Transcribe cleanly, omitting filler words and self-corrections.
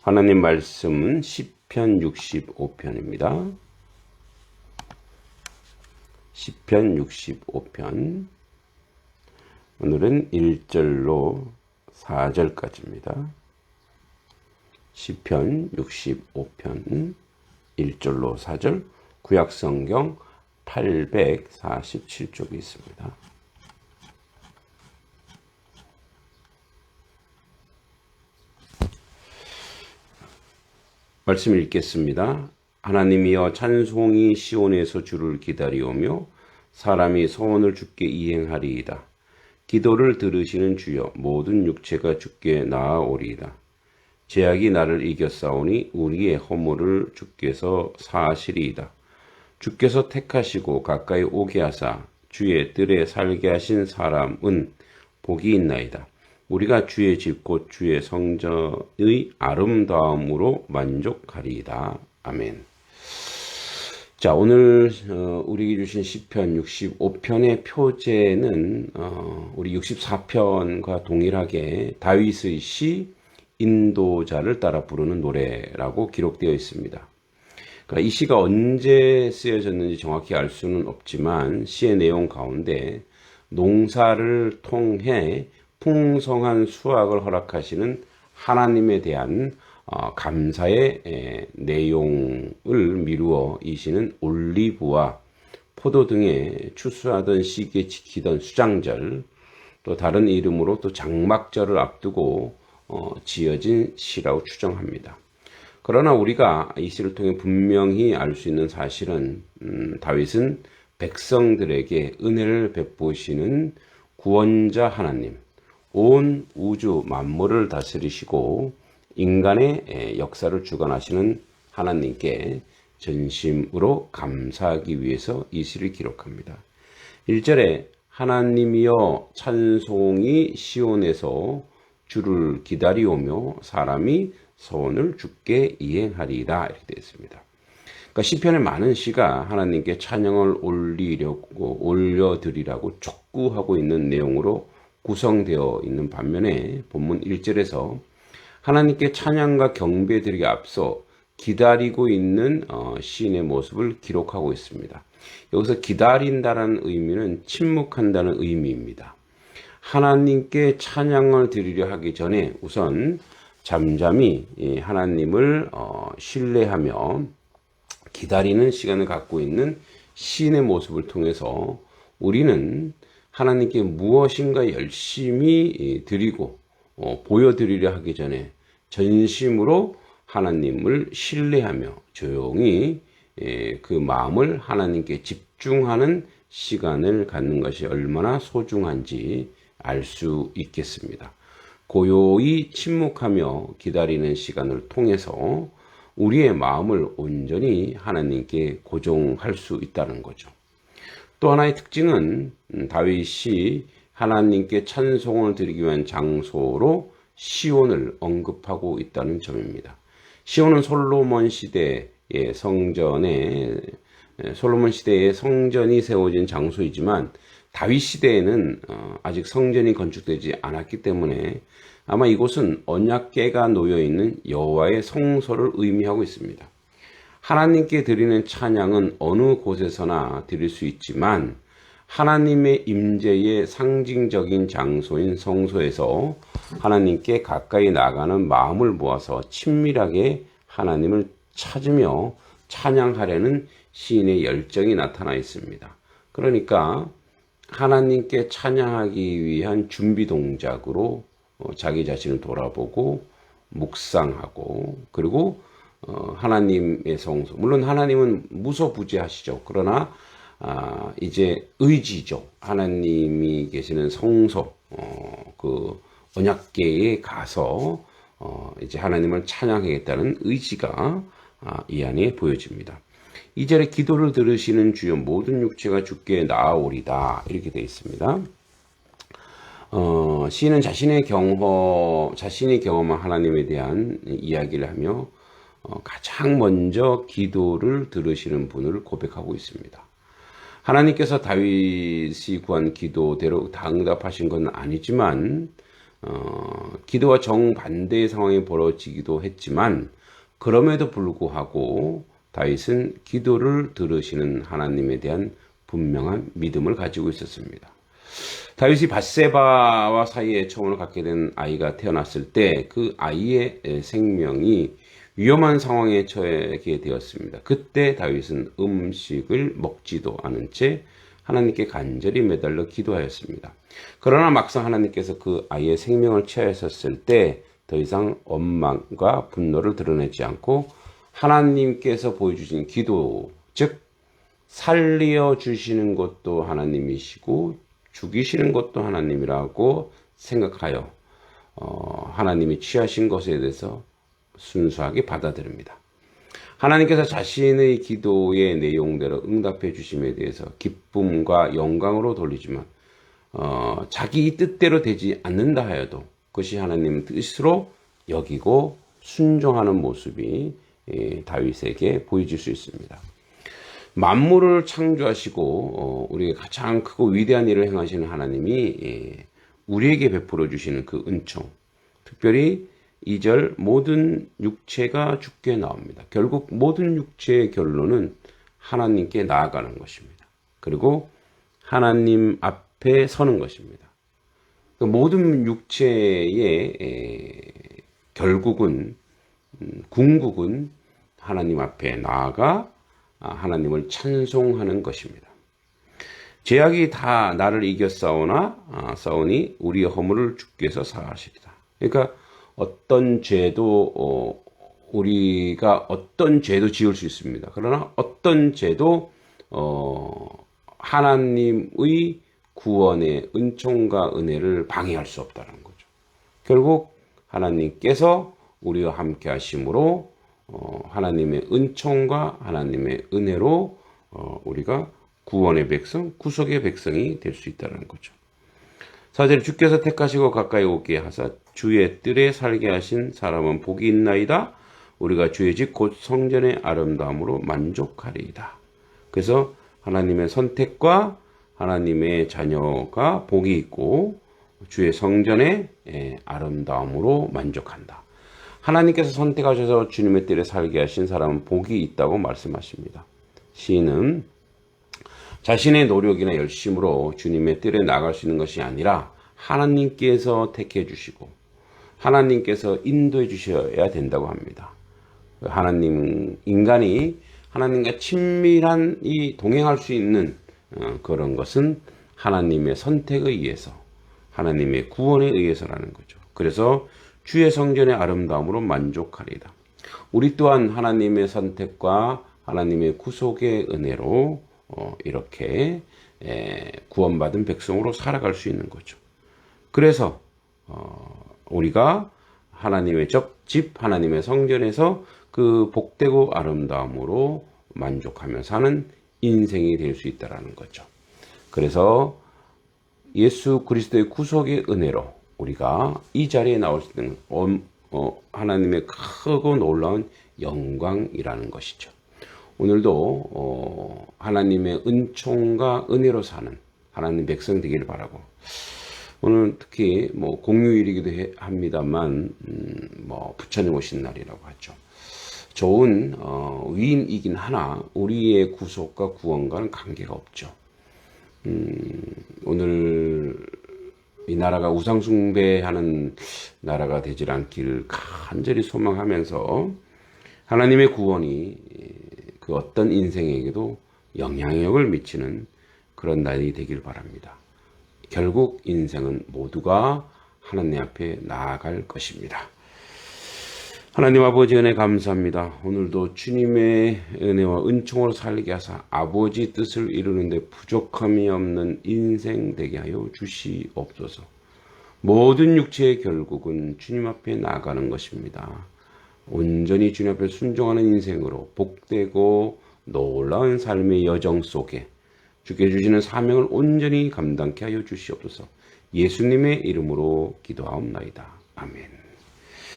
하나님 말씀은 시편 65편입니다. 시편 65편. 오늘은 1절로 4절까지입니다. 시편 65편 1절로 4절, 구약성경 847쪽이 있습니다. 말씀 읽겠습니다. 하나님이여, 찬송이 시온에서 주를 기다리오며 사람이 소원을 주께 이행하리이다. 기도를 들으시는 주여, 모든 육체가 주께 나아오리이다. 죄악이 나를 이겼사오니 우리의 허물을 주께서 사하시리이다. 주께서 택하시고 가까이 오게 하사 주의 뜰에 살게 하신 사람은 복이 있나이다. 우리가 주의 집 곧 주의 성전의 아름다움으로 만족하리이다. 아멘. 자, 오늘 우리에게 주신 시편 65편의 표제는 우리 64편과 동일하게 다윗의 시 인도자를 따라 부르는 노래라고 기록되어 있습니다. 그러니까 이 시가 언제 쓰여졌는지 정확히 알 수는 없지만 시의 내용 가운데 농사를 통해 풍성한 수확을 허락하시는 하나님에 대한 감사의 내용을 미루어 이 시는 올리브와 포도 등의 추수하던 시기에 지키던 수장절, 또 다른 이름으로 또 장막절을 앞두고 지어진 시라고 추정합니다. 그러나 우리가 이 시를 통해 분명히 알 수 있는 사실은 다윗은 백성들에게 은혜를 베푸시는 구원자 하나님, 온 우주 만물을 다스리시고 인간의 역사를 주관하시는 하나님께 전심으로 감사하기 위해서 이 시를 기록합니다. 1절에 하나님이여, 찬송이 시온에서 주를 기다리오며 사람이 소원을 주께 이행하리이다, 이렇게 되어 있습니다. 그러니까 시편의 많은 시가 하나님께 찬양을 올려드리라고 촉구하고 있는 내용으로 구성되어 있는 반면에 본문 1절에서 하나님께 찬양과 경배드리기 앞서 기다리고 있는 시인의 모습을 기록하고 있습니다. 여기서 기다린다는 의미는 침묵한다는 의미입니다. 하나님께 찬양을 드리려 하기 전에 우선 잠잠히 하나님을 신뢰하며 기다리는 시간을 갖고 있는 시인의 모습을 통해서 우리는 하나님께 무엇인가 열심히 드리고 보여드리려 하기 전에 전심으로 하나님을 신뢰하며 조용히 그 마음을 하나님께 집중하는 시간을 갖는 것이 얼마나 소중한지 알 수 있겠습니다. 고요히 침묵하며 기다리는 시간을 통해서 우리의 마음을 온전히 하나님께 고정할 수 있다는 거죠. 또 하나의 특징은 다윗이 하나님께 찬송을 드리기 위한 장소로 시온을 언급하고 있다는 점입니다. 시온은 솔로몬 시대의 성전이 세워진 장소이지만 다윗 시대에는 아직 성전이 건축되지 않았기 때문에 아마 이곳은 언약궤가 놓여 있는 여호와의 성소를 의미하고 있습니다. 하나님께 드리는 찬양은 어느 곳에서나 드릴 수 있지만 하나님의 임재의 상징적인 장소인 성소에서 하나님께 가까이 나가는 마음을 모아서 친밀하게 하나님을 찾으며 찬양하려는 시인의 열정이 나타나 있습니다. 그러니까 하나님께 찬양하기 위한 준비 동작으로 자기 자신을 돌아보고 묵상하고, 그리고 하나님의 성소, 물론 하나님은 무소부재하시죠. 그러나 이제 의지죠. 하나님이 계시는 성소, 그 언약궤에 가서 이제 하나님을 찬양하겠다는 의지가 이 안에 보여집니다. 2절에 기도를 들으시는 주여, 모든 육체가 주께 나아오리다, 이렇게 되어 있습니다. 시인은 자신이 경험한 하나님에 대한 이야기를 하며 가장 먼저 기도를 들으시는 분을 고백하고 있습니다. 하나님께서 다윗이 구한 기도대로 다 응답하신 건 아니지만 기도와 정반대의 상황이 벌어지기도 했지만 그럼에도 불구하고 다윗은 기도를 들으시는 하나님에 대한 분명한 믿음을 가지고 있었습니다. 다윗이 밧세바와 사이에 청혼을 갖게 된 아이가 태어났을 때 그 아이의 생명이 위험한 상황에 처하게 되었습니다. 그때 다윗은 음식을 먹지도 않은 채 하나님께 간절히 매달려 기도하였습니다. 그러나 막상 하나님께서 그 아이의 생명을 취하셨을 때 더 이상 원망과 분노를 드러내지 않고 하나님께서 보여주신 기도, 즉 살려주시는 것도 하나님이시고 죽이시는 것도 하나님이라고 생각하여 하나님이 취하신 것에 대해서 순수하게 받아들입니다. 하나님께서 자신의 기도의 내용대로 응답해 주심에 대해서 기쁨과 영광으로 돌리지만 자기 뜻대로 되지 않는다 하여도 그것이 하나님 뜻으로 여기고 순종하는 모습이 다윗에게 보여질 수 있습니다. 만물을 창조하시고 우리에게 가장 크고 위대한 일을 행하시는 하나님이 우리에게 베풀어 주시는 그 은총, 특별히 2절 모든 육체가 죽게 나옵니다. 결국 모든 육체의 결론은 하나님께 나아가는 것입니다. 그리고 하나님 앞에 서는 것입니다. 모든 육체의 결국은 궁극은 하나님 앞에 나아가 하나님을 찬송하는 것입니다. 죄악이 다 나를 이겨 싸우니 우리의 허물을 주께서 사하시리다. 그러니까 어떤 죄도 우리가 어떤 죄도 지을 수 있습니다. 그러나 어떤 죄도 하나님의 구원의 은총과 은혜를 방해할 수 없다는 거죠. 결국 하나님께서 우리와 함께 하심으로 하나님의 은총과 하나님의 은혜로 우리가 구원의 백성, 구속의 백성이 될 수 있다는 거죠. 4절에 주께서 택하시고 가까이 오게 하사 주의 뜰에 살게 하신 사람은 복이 있나이다. 우리가 주의 집 곧 성전의 아름다움으로 만족하리이다. 그래서 하나님의 선택과 하나님의 자녀가 복이 있고 주의 성전의 아름다움으로 만족한다. 하나님께서 선택하셔서 주님의 뜰에 살게 하신 사람은 복이 있다고 말씀하십니다. 시인은 자신의 노력이나 열심으로 주님의 뜰에 나갈 수 있는 것이 아니라 하나님께서 택해 주시고 하나님께서 인도해 주셔야 된다고 합니다. 인간이 하나님과 친밀한 동행할 수 있는 그런 것은 하나님의 선택에 의해서, 하나님의 구원에 의해서라는 거죠. 그래서 주의 성전의 아름다움으로 만족하리이다. 우리 또한 하나님의 선택과 하나님의 구속의 은혜로 이렇게 구원받은 백성으로 살아갈 수 있는 거죠. 그래서 우리가 하나님의 집, 하나님의 성전에서 그 복되고 아름다움으로 만족하며 사는 인생이 될 수 있다는 거죠. 그래서 예수 그리스도의 구속의 은혜로 우리가 이 자리에 나올 수 있는 하나님의 크고 놀라운 영광이라는 것이죠. 오늘도 하나님의 은총과 은혜로 사는 하나님 백성 되기를 바라고, 오늘 특히 공휴일이기도 합니다만 부처님 오신 날이라고 하죠. 좋은 위인이긴 하나 우리의 구속과 구원과는 관계가 없죠. 오늘 이 나라가 우상숭배하는 나라가 되질 않기를 간절히 소망하면서 하나님의 구원이 그 어떤 인생에게도 영향력을 미치는 그런 날이 되길 바랍니다. 결국 인생은 모두가 하나님 앞에 나아갈 것입니다. 하나님 아버지 은혜 감사합니다. 오늘도 주님의 은혜와 은총으로 살게 하사 아버지 뜻을 이루는데 부족함이 없는 인생 되게 하여 주시옵소서. 모든 육체의 결국은 주님 앞에 나아가는 것입니다. 온전히 주님 앞에 순종하는 인생으로 복되고 놀라운 삶의 여정 속에 주께 주시는 사명을 온전히 감당케 하여 주시옵소서. 예수님의 이름으로 기도하옵나이다. 아멘.